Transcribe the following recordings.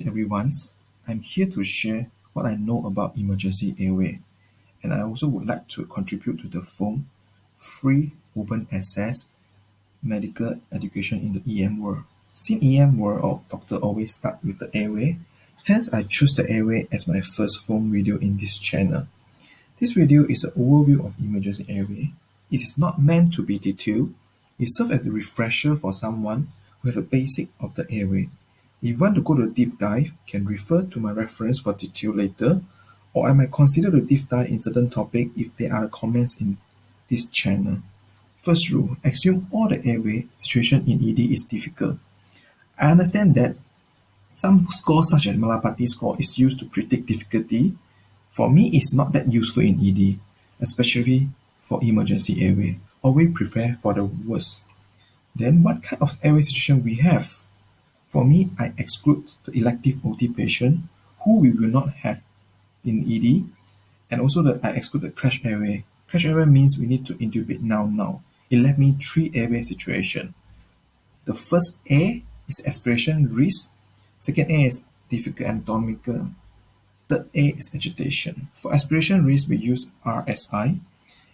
Everyone. I'm here to share what I know about emergency airway, and I also would like to contribute to the forum free open access medical education in the EM world. Since EM world or doctor always start with the airway, hence I choose the airway as my first forum video in this channel. This video is an overview of emergency airway. It is not meant to be detailed. It serves as a refresher for someone who have a basic of the airway. If you want to go to a deep dive, you can refer to my reference for detail later, or I might consider to deep dive in certain topic if there are comments in this channel. First rule, assume all the airway situation in ED is difficult. I understand that some scores such as Malapati score is used to predict difficulty. For me, it's not that useful in ED, especially for emergency airway. Always prepare for the worst. Then what kind of airway situation we have? For me, I exclude the elective OT patient who we will not have in ED, and also I exclude the crash airway. Crash airway means we need to intubate now. It left me three airway situation. The first A is aspiration risk. Second A is difficult anatomical. Third A is agitation. For aspiration risk, we use RSI.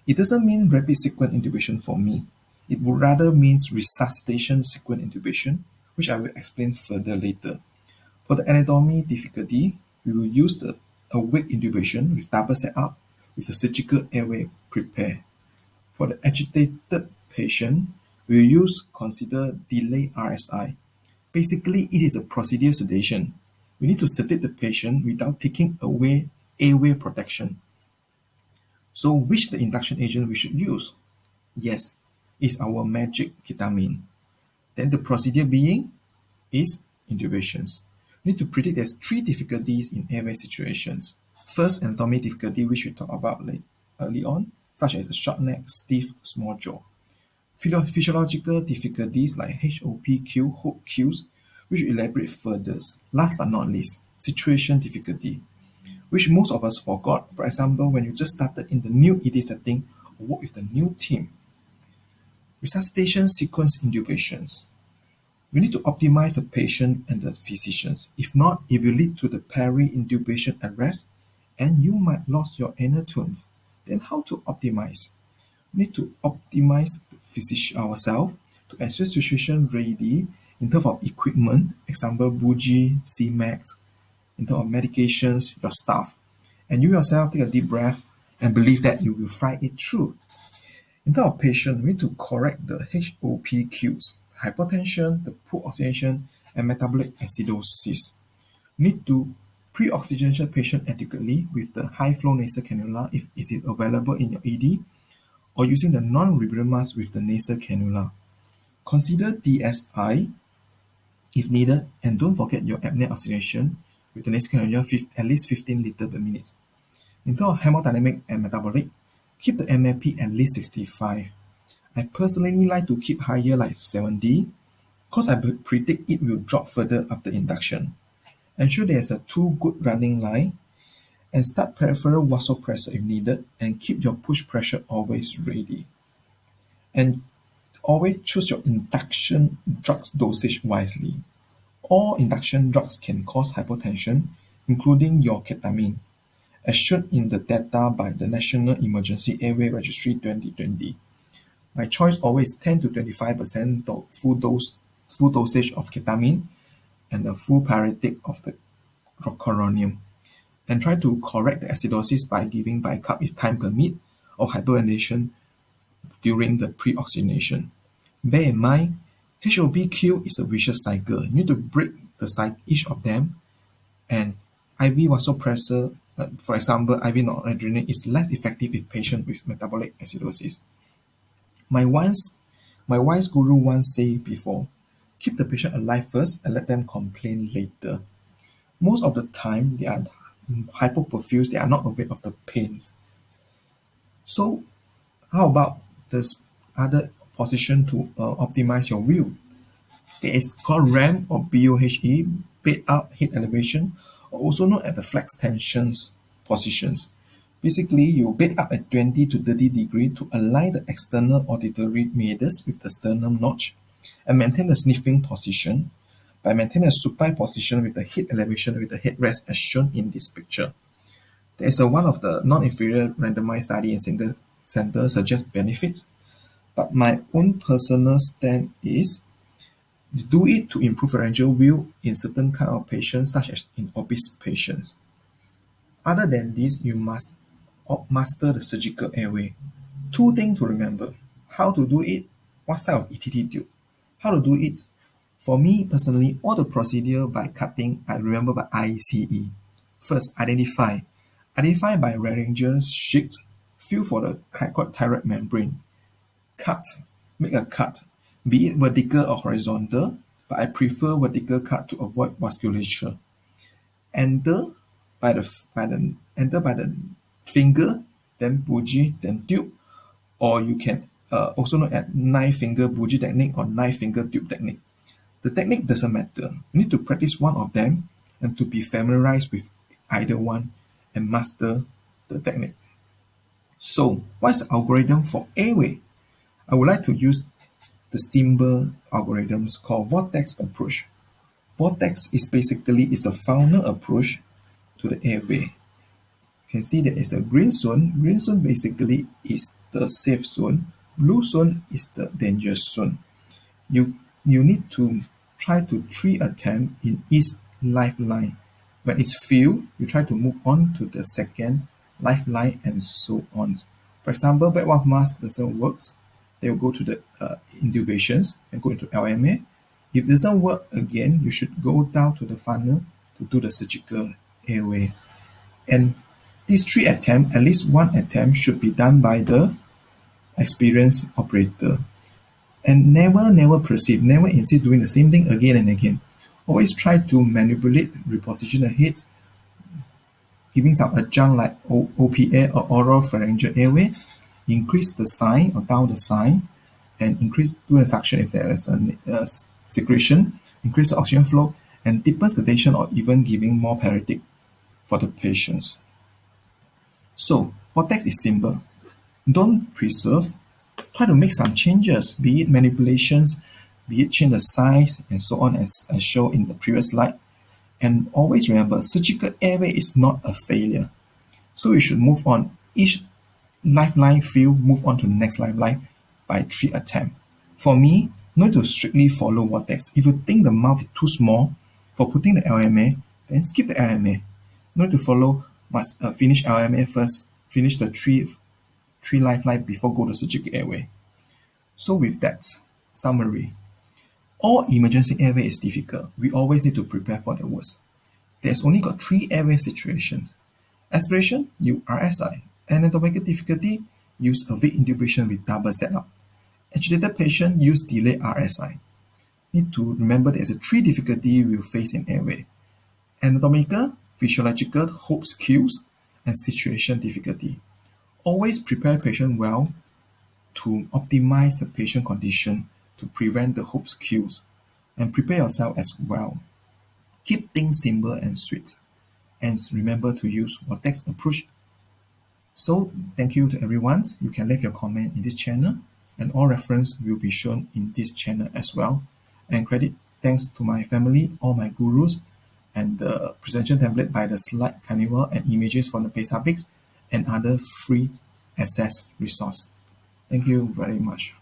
It doesn't mean rapid sequence intubation for me. It would rather means resuscitation sequence intubation, which I will explain further later. For the anatomy difficulty, we will use the awake intubation with double setup with the surgical airway prepared. For the agitated patient, we will consider delay RSI. Basically, it is a procedure sedation. We need to sedate the patient without taking away airway protection. So which the induction agent we should use? Yes, is our magic ketamine. Then the procedure being is intubations. We need to predict there's three difficulties in airway situations. First, anatomy difficulty, which we talked about early on, such as a short neck, stiff, small jaw. Physiological difficulties like HOPQ, hope queues, which we elaborate further. Last but not least, situation difficulty, which most of us forgot. For example, when you just started in the new ED setting or work with the new team. Resuscitation sequence intubations. We need to optimize the patient and the physicians. If not, it will lead to the peri-intubation arrest and you might lose your inner tunes. Then how to optimize? We need to optimize the physician ourselves to ensure situation ready in terms of equipment, example BUHE, CMAX, in terms of medications, your staff. And you yourself take a deep breath and believe that you will fight it through. In terms of patient, we need to correct the HOPQs, hypertension, the poor oxygenation, and metabolic acidosis. We need to pre-oxygenation patient adequately with the high-flow nasal cannula if it is available in your ED, or using the non-rebelEM mask with the nasal cannula. Consider DSI if needed, and don't forget your apnea oxygenation with the nasal cannula at least 15 liters per minute. In terms of hemodynamic and metabolic, keep the MAP at least 65. I personally like to keep higher like 70 because I predict it will drop further after induction. Ensure there's a two good running line and start peripheral vasopressor if needed and keep your push pressure always ready. And always choose your induction drugs dosage wisely. All induction drugs can cause hypotension, including your ketamine, as shown in the data by the National Emergency Airway Registry 2020. My choice always 10 to 25% full dosage of ketamine and a full paretic of the coronium. And try to correct the acidosis by giving bicarb if time permit or hyperventilation during the pre-oxygenation. Bear in mind, HOPQ is a vicious cycle. You need to break each of them, and IV vasopressor, for example, IV noradrenaline is less effective with patients with metabolic acidosis. My wise guru once said before, keep the patient alive first and let them complain later. Most of the time, they are hypoperfused, they are not aware of the pains. So, how about this other position to optimize your view? It is called REM or BUHE, bed up head elevation, or also known as the flex tensions positions. Basically, you bed up at 20 to 30 degrees to align the external auditory meatus with the sternum notch and maintain the sniffing position. by maintaining a supine position with the head elevation with the headrest as shown in this picture. There is one of the non-inferior randomized study in single center suggests benefits, but my own personal stand is do it to improve pharyngeal view in certain kind of patients, such as in obese patients. Other than this, you must master the surgical airway. Two things to remember: how to do it, what style of ETT tube, how to do it. For me personally, all the procedure by cutting, I remember by ICE. First, identify. Identify by laryngeal sheet, feel for the cricoid thyroid membrane. Cut, make a cut, be it vertical or horizontal, but I prefer vertical cut to avoid vasculature. Enter by the finger, then BUHE, then tube, or you can also look at 9-finger BUHE technique or 9-finger tube technique. The technique doesn't matter. You need to practice one of them and to be familiarized with either one and master the technique. So, what's the algorithm for airway? I would like to use the simple algorithms called vortex approach. Vortex is basically a funnel approach to the airway. You can see there is a green zone. Green zone basically is the safe zone. Blue zone is the danger zone. You need to try to 3 attempt in each lifeline. When it's filled, you try to move on to the second lifeline and so on. For example, backwash mask doesn't work, they will go to the intubations and go into LMA. If it doesn't work again, you should go down to the funnel to do the surgical airway. And these 3 attempts, at least 1 attempt should be done by the experienced operator. And never perceive, never insist doing the same thing again and again. Always try to manipulate, reposition the head, giving some adjunct like OPA or oral pharyngeal airway, increase the sign or down the sign, and increase do the suction if there is a secretion, increase the oxygen flow, and deepen sedation or even giving more paretic for the patients. So, vortex is simple. Don't preserve. Try to make some changes, be it manipulations, be it change the size, and so on as I showed in the previous slide. And always remember, surgical airway is not a failure. So you should move on. Each lifeline field, move on to the next lifeline by 3 attempts. For me, not to strictly follow vortex. If you think the mouth is too small for putting the LMA, then skip the LMA. Not to follow, must finish LMA first, finish the 3 lifeline before go to surgical airway. So with that summary, all emergency airway is difficult. We always need to prepare for the worst. There's only got 3 airway situations. Aspiration, use RSI. Anatomical difficulty, use a weak intubation with double setup. Agitated patient, use delayed RSI. Need to remember there's 3 difficulty we'll face in airway: anatomical, physiological, Hope's cues, and situation difficulty. Always prepare patient well to optimize the patient condition to prevent the Hope's cues, and prepare yourself as well. Keep things simple and sweet, and remember to use vortex approach. So thank you to everyone. You can leave your comment in this channel, and all reference will be shown in this channel as well. And credit thanks to my family, all my gurus, and the presentation template by the slide carnival and images from the basics and other free access resource. Thank you very much.